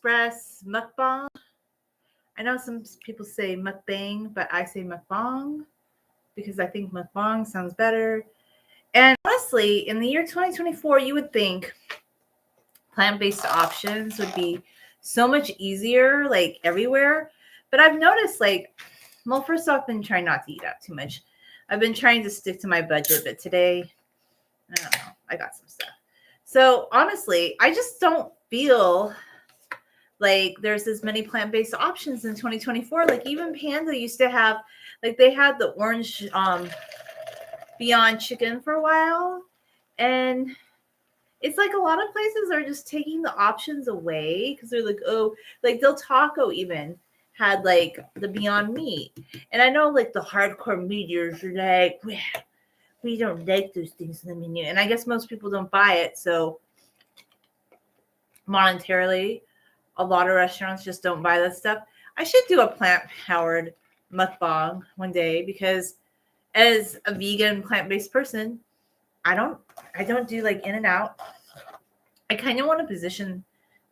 Express Mukbang. I know some people say mukbang, but I say mukbang because I think mukbang sounds better. And honestly, in the year 2024, you would think plant-based options would be so much easier, like everywhere. But I've noticed, like, well, first off, I've been trying not to eat out too much. I've been trying to stick to my budget, but today, I don't know, I got some stuff. So honestly, I just don't feel like there's as many plant-based options in 2024. Like even Panda used to have, like they had the orange Beyond Chicken for a while, and it's like a lot of places are just taking the options away because they're like, oh, like Del Taco even had like the Beyond Meat. And I know like the hardcore meat eaters are like, we don't like those things in the menu. And I guess most people don't buy it. So monetarily, a lot of restaurants just don't buy that stuff. I should do a plant-powered mukbang one day because as a vegan plant-based person, I don't do like in and out. I kind of want to position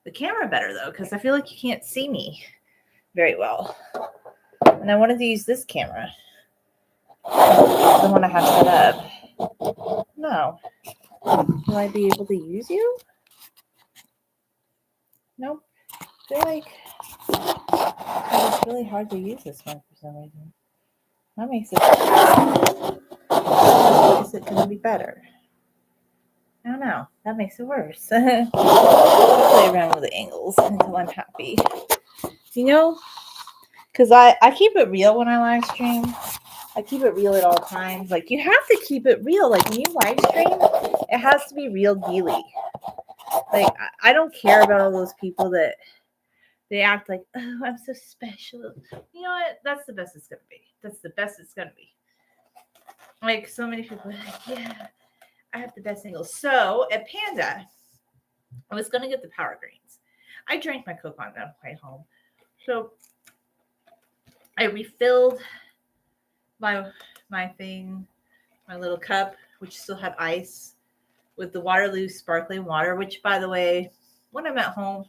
the camera better though, because I feel like you can't see me very well. And I wanted to use this camera. The one I have set up. No. Will I be able to use you? Nope. I feel like it's really hard to use this one for some reason. That makes it going to be better. I don't know. That makes it worse. I'll play around with the angles until I'm happy. You know, because I keep it real when I live stream. I keep it real at all times. Like, you have to keep it real. Like, when you live stream, it has to be real dealy. Like, I don't care about all those people that they act like, oh, I'm so special. You know what? That's the best it's going to be. That's the best it's going to be. Like, so many people are like, yeah, I have the best angles. So, at Panda, I was going to get the power greens. I drank my Coke on that way home. So, I refilled my thing, my little cup, which still had ice, with the Waterloo sparkling water, which, by the way, when I'm at home,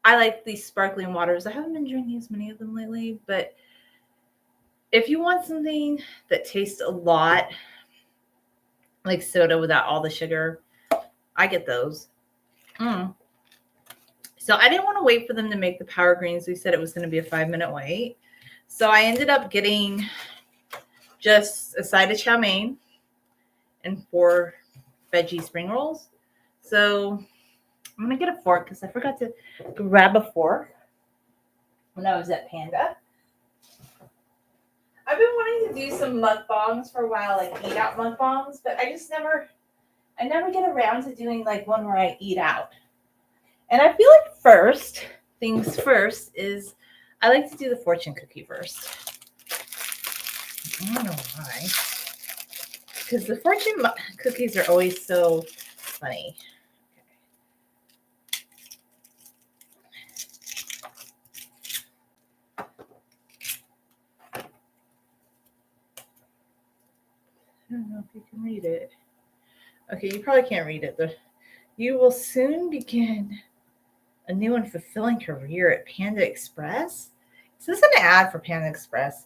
I like these sparkling waters. I haven't been drinking as many of them lately, but if you want something that tastes a lot like soda without all the sugar, I get those. So I didn't want to wait for them to make the power greens. We said it was going to be a 5-minute wait. So I ended up getting just a side of chow mein and 4 veggie spring rolls. So I'm going to get a fork because I forgot to grab a fork when I was at Panda. I've been wanting to do some mukbangs for a while, like eat out mukbangs, but I never get around to doing like one where I eat out. And I feel like first things first is I like to do the fortune cookie first. I don't know why. Because the fortune cookies are always so funny. I don't know if you can read it. Okay, you probably can't read it, but you will soon begin a new and fulfilling career at Panda Express. Is this an ad for Panda Express?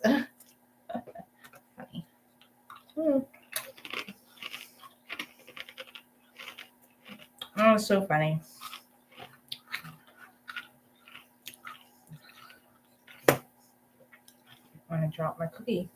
Funny. Oh, it's so funny. I want to drop my cookie.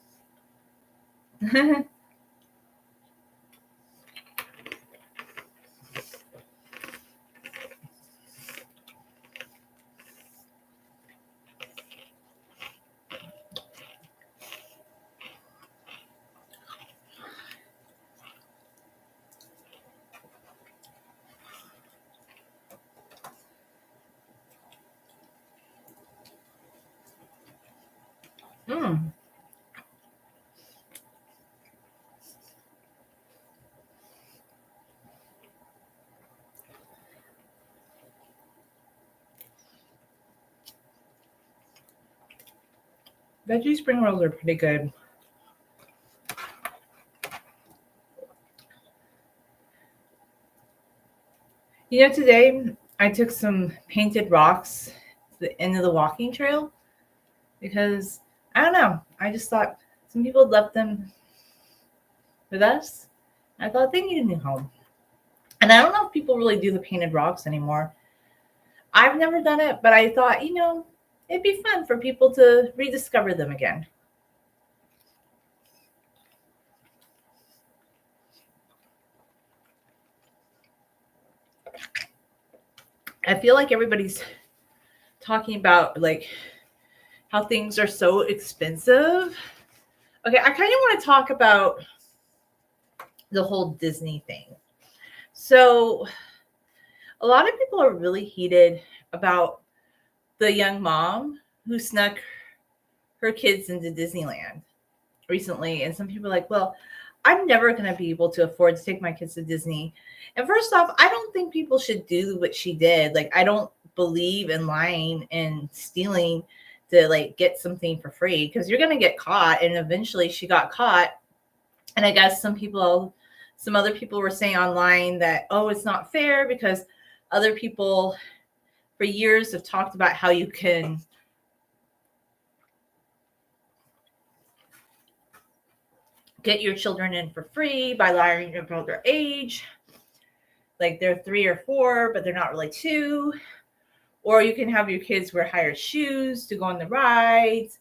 Veggie spring rolls are pretty good. You know, today I took some painted rocks to the end of the walking trail because I don't know. I just thought some people left them with us. I thought they need a new home. And I don't know if people really do the painted rocks anymore. I've never done it, but I thought, it'd be fun for people to rediscover them again. I feel like everybody's talking about like how things are so expensive. Okay, I kind of want to talk about the whole Disney thing. So, a lot of people are really heated about the young mom who snuck her kids into Disneyland recently. And some people are like, well, I'm never going to be able to afford to take my kids to Disney. And first off, I don't think people should do what she did. Like, I don't believe in lying and stealing to like get something for free because you're going to get caught. And eventually she got caught. And I guess some other people were saying online that, oh, it's not fair because other people for years have talked about how you can get your children in for free by lying about their age. Like they're 3 or 4, but they're not really 2. Or you can have your kids wear higher shoes to go on the rides.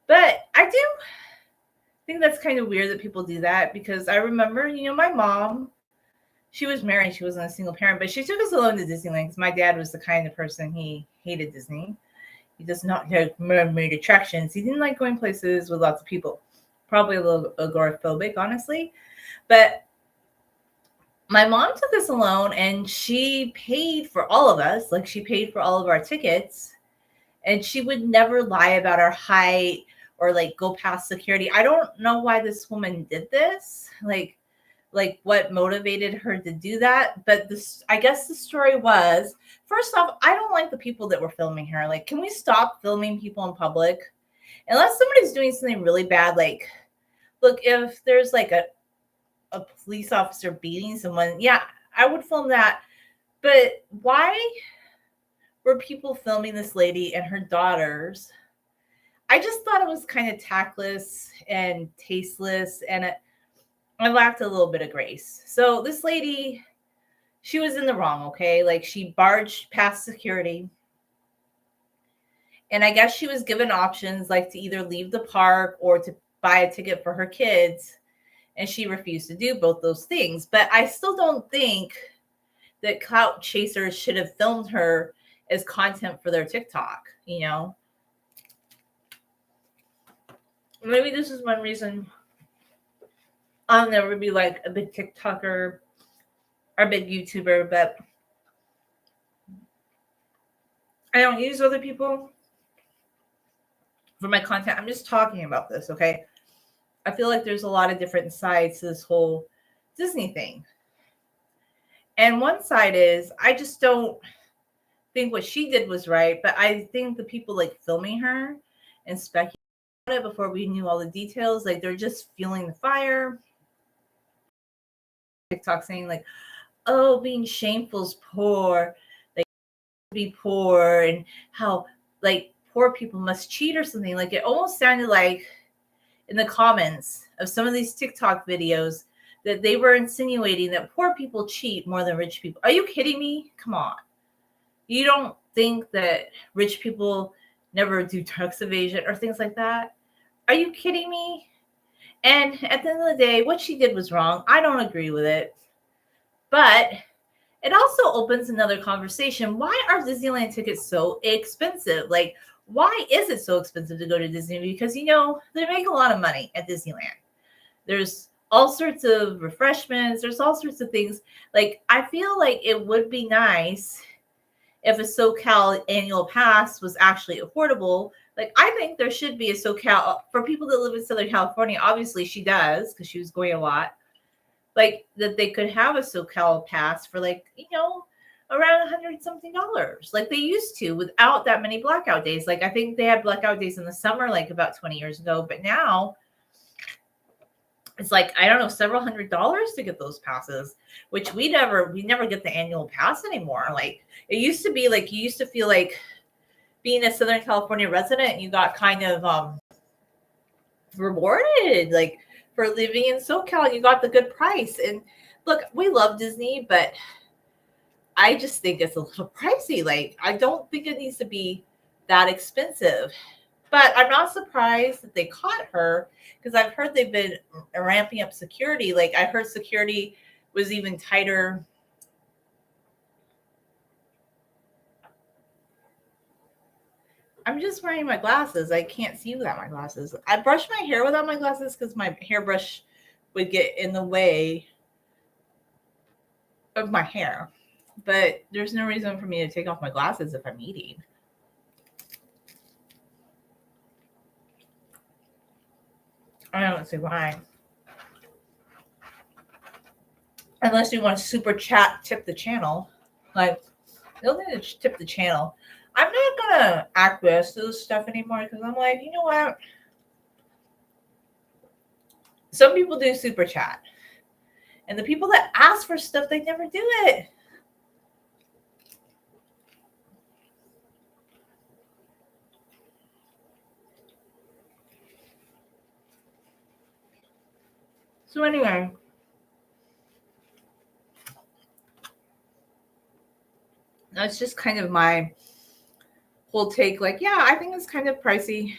But I do think that's kind of weird that people do that because I remember, my mom, she was married. She wasn't a single parent, but she took us alone to Disneyland because my dad was the kind of person, he hated Disney. He does not like mermaid attractions. He didn't like going places with lots of people. Probably a little agoraphobic, honestly. But my mom took us alone and she paid for all of us. Like she paid for all of our tickets. And she would never lie about our height or like go past security. I don't know why this woman did this. Like what motivated her to do that. But I guess the story was, first off, I don't like the people that were filming her. Like, can we stop filming people in public? Unless somebody's doing something really bad, like, look, if there's like a police officer beating someone, yeah, I would film that. But why were people filming this lady and her daughters? I just thought it was kind of tactless and tasteless, and I lacked a little bit of grace. So this lady, she was in the wrong, okay? Like she barged past security. And I guess she was given options like to either leave the park or to buy a ticket for her kids. And she refused to do both those things. But I still don't think that clout chasers should have filmed her as content for their TikTok, Maybe this is one reason I'll never be like a big TikToker or a big YouTuber, but I don't use other people for my content. I'm just talking about this, okay? I feel like there's a lot of different sides to this whole Disney thing. And one side is I just don't think what she did was right, but I think the people like filming her and speculating about it before we knew all the details, like they're just fueling the fire. TikTok saying like, oh, being shameful is poor, like be poor, and how like poor people must cheat or something. Like it almost sounded like in the comments of some of these TikTok videos that they were insinuating that poor people cheat more than rich people. Are you kidding me? Come on. You don't think that rich people never do tax evasion or things like that? Are you kidding me? And at the end of the day, what she did was wrong. I don't agree with it. But it also opens another conversation. Why are Disneyland tickets so expensive? Like, why is it so expensive to go to Disney? Because, they make a lot of money at Disneyland. There's all sorts of refreshments. There's all sorts of things. Like, I feel like it would be nice if a SoCal annual pass was actually affordable. Like, I think there should be a SoCal for people that live in Southern California. Obviously, she does because she was going a lot. Like, that they could have a SoCal pass for like, around $100 something, like they used to without that many blackout days. Like, I think they had blackout days in the summer, like about 20 years ago. But now It's like, I don't know, several $100s to get those passes, which we never get the annual pass anymore. Like, it used to be like, you used to feel like being a Southern California resident, you got kind of rewarded, like, for living in SoCal. You got the good price. And look, we love Disney, but I just think it's a little pricey. Like, I don't think it needs to be that expensive. But I'm not surprised that they caught her, because I've heard they've been ramping up security. Like, I heard security was even tighter. I'm just wearing my glasses. I can't see without my glasses. I brush my hair without my glasses because my hairbrush would get in the way of my hair. But there's no reason for me to take off my glasses if I'm eating. I don't see why. Unless you want to super chat tip the channel. Like, you don't need to tip the channel. I'm not gonna acquiesce to this stuff anymore, because I'm like, you know what? Some people do super chat. And the people that ask for stuff, they never do it. So anyway, that's just kind of my whole take. Like, yeah, I think it's kind of pricey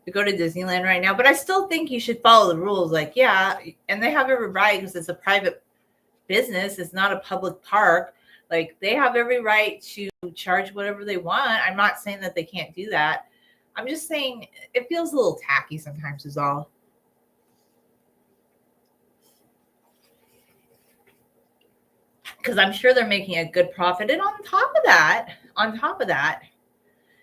to go to Disneyland right now, but I still think you should follow the rules. Like, yeah, and they have every right, because it's a private business. It's not a public park. Like, they have every right to charge whatever they want. I'm not saying that they can't do that. I'm just saying it feels a little tacky sometimes is all. Because I'm sure they're making a good profit. And on top of that,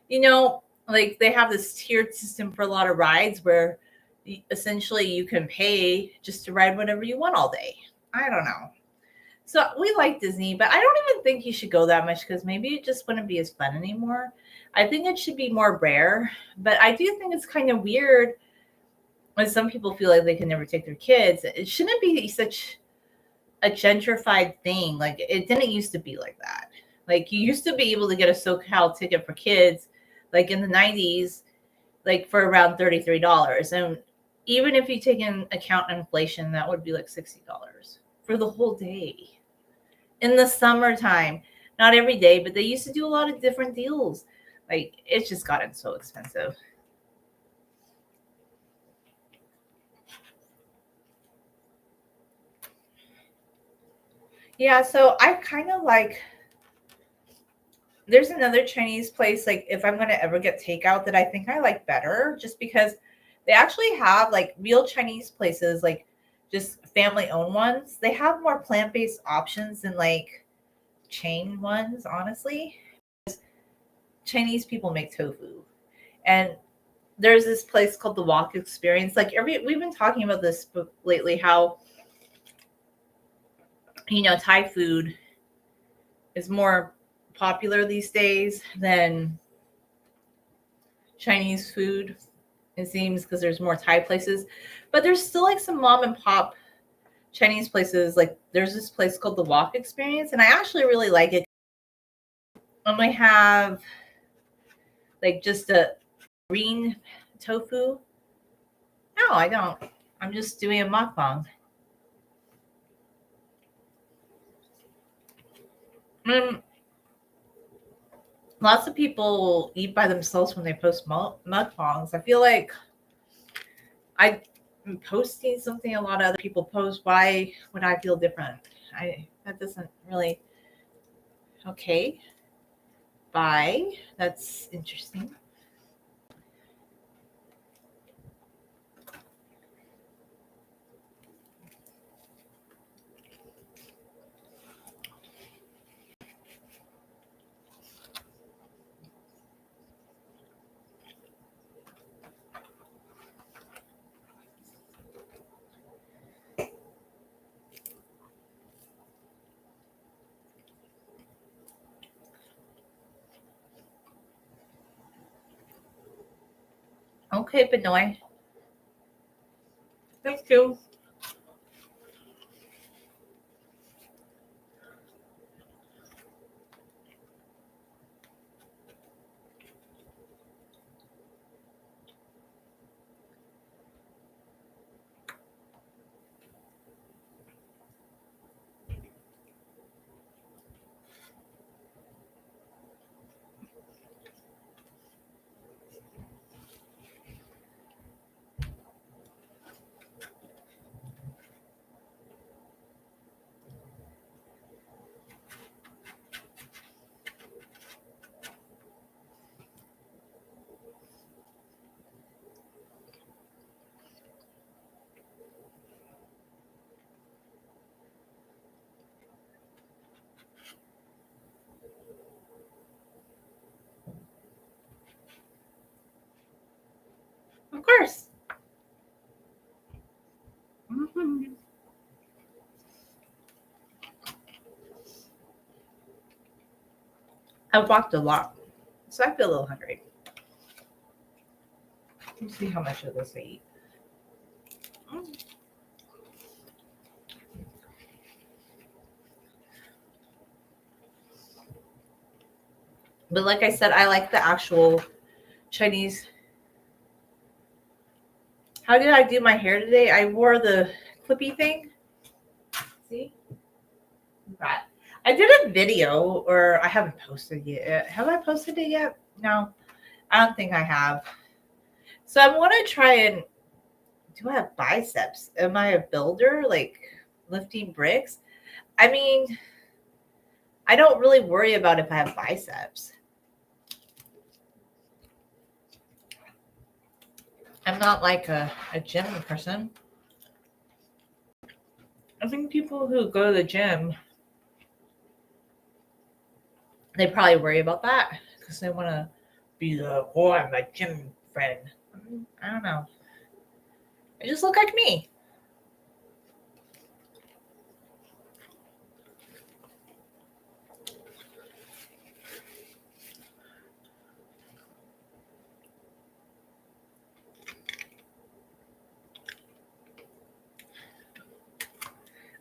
you know, like, they have this tiered system for a lot of rides where essentially you can pay just to ride whatever you want all day. I don't know. So we like Disney, but I don't even think you should go that much, because maybe it just wouldn't be as fun anymore. I think it should be more rare, but I do think it's kind of weird when some people feel like they can never take their kids. It shouldn't be such a gentrified thing. Like, it didn't used to be like that. Like, you used to be able to get a SoCal ticket for kids, like in the 90s, like for around $33. And even if you take in account inflation, that would be like $60 for the whole day in the summertime. Not every day, but they used to do a lot of different deals. Like, it's just gotten so expensive. Yeah, so I kind of like, there's another Chinese place, like, if I'm going to ever get takeout, that I think I like better, just because they actually have like real Chinese places, like just family owned ones. They have more plant-based options than like chain ones, honestly. Chinese people make tofu. And there's this place called the Wok Experience. Like, we've been talking about this lately, how, you know, Thai food is more popular these days than Chinese food, it seems, because there's more Thai places. But there's still like some mom and pop Chinese places. Like, there's this place called the Wok Experience, and I actually really like it. And we have like just a green tofu. No, I don't. I'm just doing a mukbang. Mm, lots of people eat by themselves when they post mukbangs. I feel like I'm posting something a lot of other people post. Why would I feel different? That doesn't really. Okay. Bye. That's interesting. Okay, Benoy. Thank you. I've walked a lot, so I feel a little hungry. Let's see how much of this I eat. But like I said, I like the actual Chinese. How did I do my hair today? I wore the clippy thing. See? That. I did a video, or I haven't posted it yet. Have I posted it yet? No, I don't think I have. So I want to try and do I have biceps? Am I a builder, like lifting bricks? I mean, I don't really worry about if I have biceps. I'm not like a gym person. I think people who go to the gym, they probably worry about that because they want to be the, oh, I'm a gym friend. I don't know. They just look like me.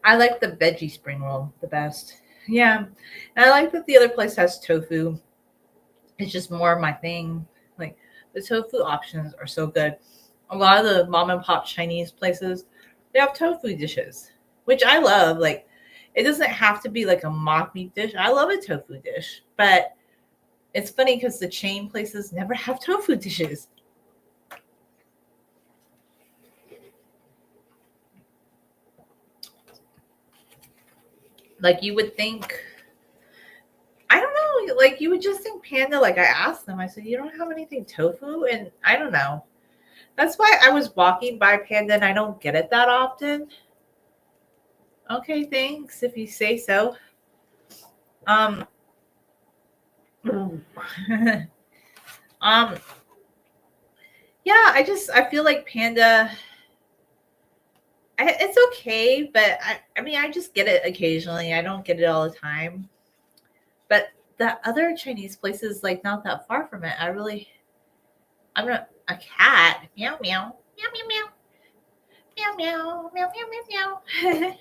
I like the veggie spring roll the best. Yeah. And I like that the other place has tofu. It's just more my thing. Like the tofu options are so good. A lot of the mom and pop Chinese places, they have tofu dishes, which I love. Like it doesn't have to be like a mock meat dish. I love a tofu dish, but it's funny because the chain places never have tofu dishes. Like you would think, I don't know, like you would just think Panda, like I asked them, I said, you don't have anything tofu? And I don't know. That's why I was walking by Panda and I don't get it that often. Okay, thanks if you say so. Um um yeah, I feel like Panda it's okay, but I mean I just get it occasionally. I don't get it all the time. But the other Chinese places like not that far from it. I'm not a cat. Meow meow. Meow meow meow. Meow meow. Meow meow meow meow.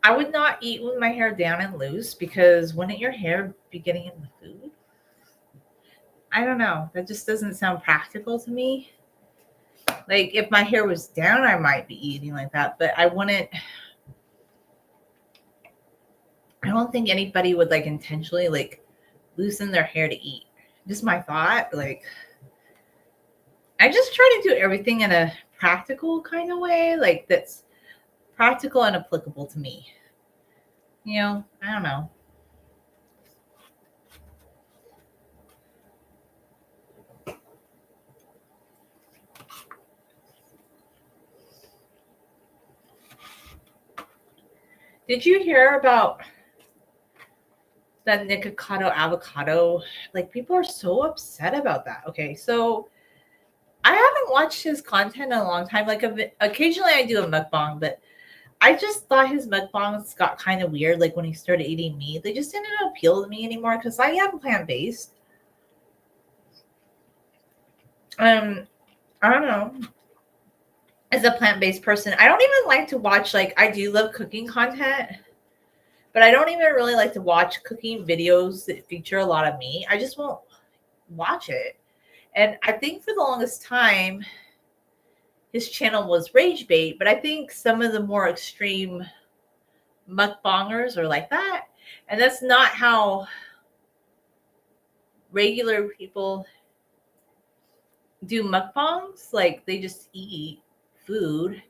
I would not eat with my hair down and loose because wouldn't your hair be getting in the food? I don't know. That just doesn't sound practical to me. Like if my hair was down, I might be eating like that, but I wouldn't. I don't think anybody would like intentionally like loosen their hair to eat. Just my thought. Like I just try to do everything in a practical kind of way, like that's practical and applicable to me. You know, I don't know. Did you hear about that Nikocado avocado? Like people are so upset about that. Okay, so I haven't watched his content in a long time. Like occasionally I do a mukbang, but I just thought his mukbangs got kind of weird. Like when he started eating meat, they just didn't appeal to me anymore because I am plant based. I don't know. As a plant based person, I don't even like to watch. Like I do love cooking content, but I don't even really like to watch cooking videos that feature a lot of meat. I just won't watch it. And I think for the longest time, his channel was rage bait, but I think some of the more extreme mukbangers are like that. And that's not how regular people do mukbangs. Like they just eat food.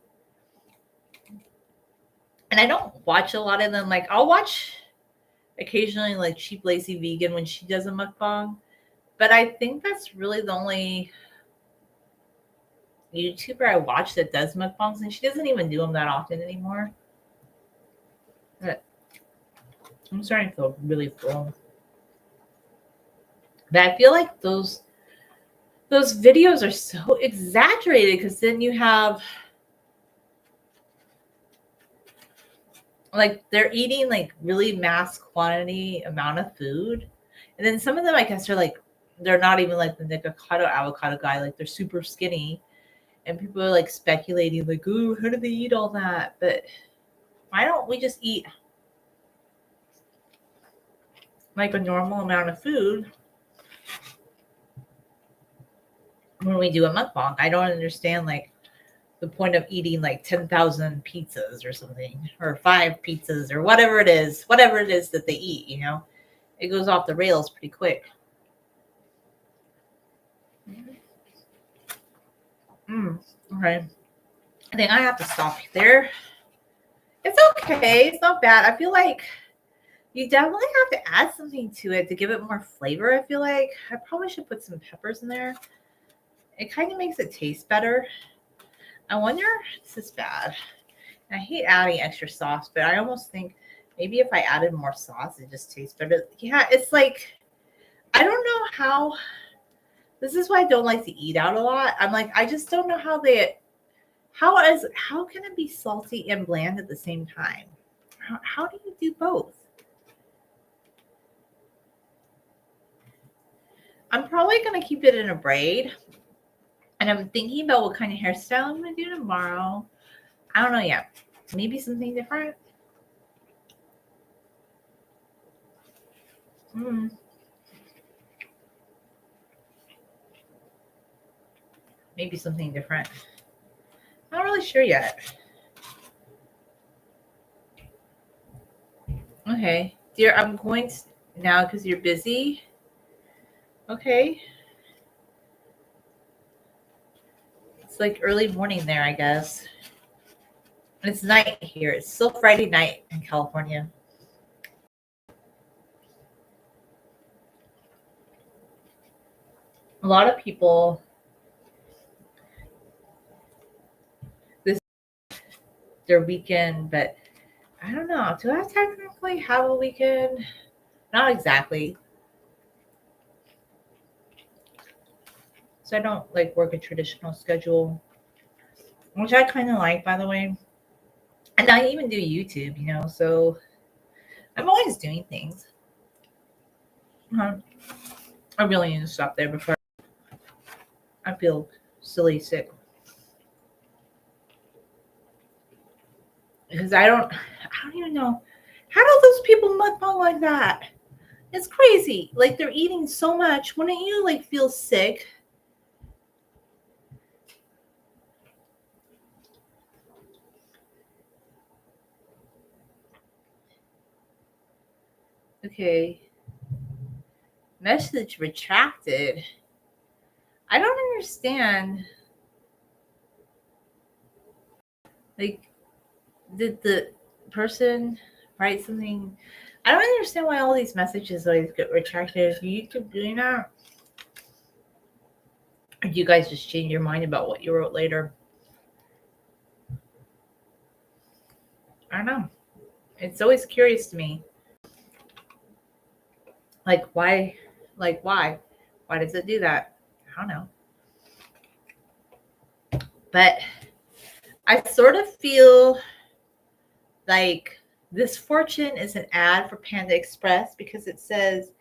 And I don't watch a lot of them. Like I'll watch occasionally like Cheap Lazy Vegan when she does a mukbang. But I think that's really the only YouTuber I watch that does mukbangs, and she doesn't even do them that often anymore. But I'm starting to feel really full. But I feel like those videos are so exaggerated because then you have like they're eating like really mass quantity amount of food. And then some of them I guess are like they're not even like the avocado guy, like they're super skinny. And people are like speculating, like, ooh, how do they eat all that? But why don't we just eat like a normal amount of food when we do a mukbang? I don't understand like the point of eating like 10,000 pizzas or something, or 5 pizzas or whatever it is that they eat, you know? It goes off the rails pretty quick. Okay. I think I have to stop there. It's okay. It's not bad. I feel like you definitely have to add something to it to give it more flavor. I feel like I probably should put some peppers in there. It kind of makes it taste better. I wonder if this is bad. I hate adding extra sauce, but I almost think maybe if I added more sauce, it just tastes better. Yeah, it's like, I don't know how. This is why I don't like to eat out a lot. I'm like, I just don't know how can it be salty and bland at the same time? How do you do both? I'm probably going to keep it in a braid. And I'm thinking about what kind of hairstyle I'm going to do tomorrow. I don't know yet. Maybe something different. Maybe something different. Not really sure yet. Okay. Dear, I'm going to now because you're busy. Okay. It's like early morning there, I guess. And it's night here. It's still Friday night in California. A lot of people, this is their weekend, but I don't know. Do I technically have a weekend? Not exactly. So I don't like work a traditional schedule, which I kind of like, by the way. And I even do YouTube, you know, so I'm always doing things. I really need to stop there before I feel silly sick. Because I don't even know. How do those people mukbang like that? It's crazy. Like they're eating so much. Wouldn't you like feel sick? Okay. Message retracted. I don't understand. Like, did the person write something? I don't understand why all these messages always get retracted. Do you keep doing that? Or do you guys just change your mind about what you wrote later? I don't know. It's always curious to me. Like, why? Like, why? Why does it do that? I don't know. But I sort of feel like this fortune is an ad for Panda Express because it says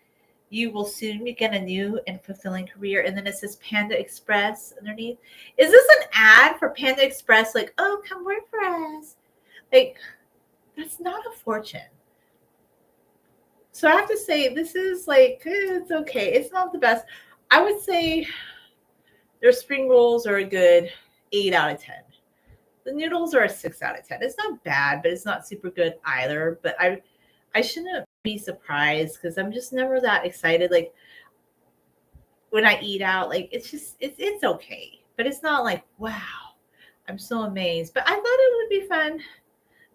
you will soon begin a new and fulfilling career. And then it says Panda Express underneath. Is this an ad for Panda Express? Like, oh, come work for us. Like, that's not a fortune. So I have to say, this is like, it's okay. It's not the best. I would say their spring rolls are a good 8 out of 10. The noodles are a 6 out of 10. It's not bad, but it's not super good either. But I shouldn't be surprised because I'm just never that excited. Like when I eat out, like it's okay. But it's not like, wow, I'm so amazed. But I thought it would be fun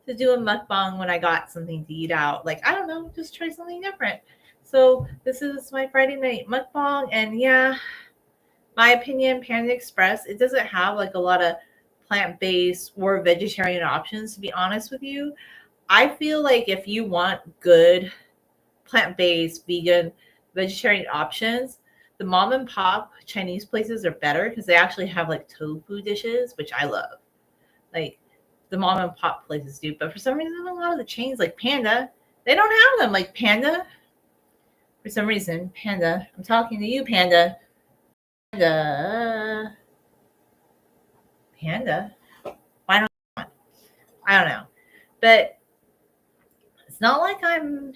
to do a mukbang when I got something to eat out. Like, I don't know, just try something different. So this is my Friday night mukbang. And yeah, my opinion, Panda Express, it doesn't have like a lot of plant-based or vegetarian options, to be honest with you. I feel like if you want good plant-based, vegan, vegetarian options, the mom and pop Chinese places are better because they actually have like tofu dishes, which I love. Like the mom and pop places do, but for some reason, a lot of the chains like Panda, they don't have them. Like Panda, for some reason, Panda. I'm talking to you, Panda. Panda. Why not? I don't know, but it's not like I'm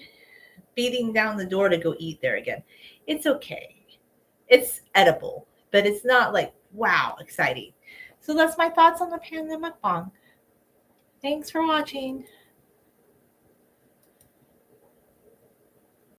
beating down the door to go eat there again. It's okay. It's edible, but it's not like wow exciting. So that's my thoughts on the Panda mukbang. Thanks for watching.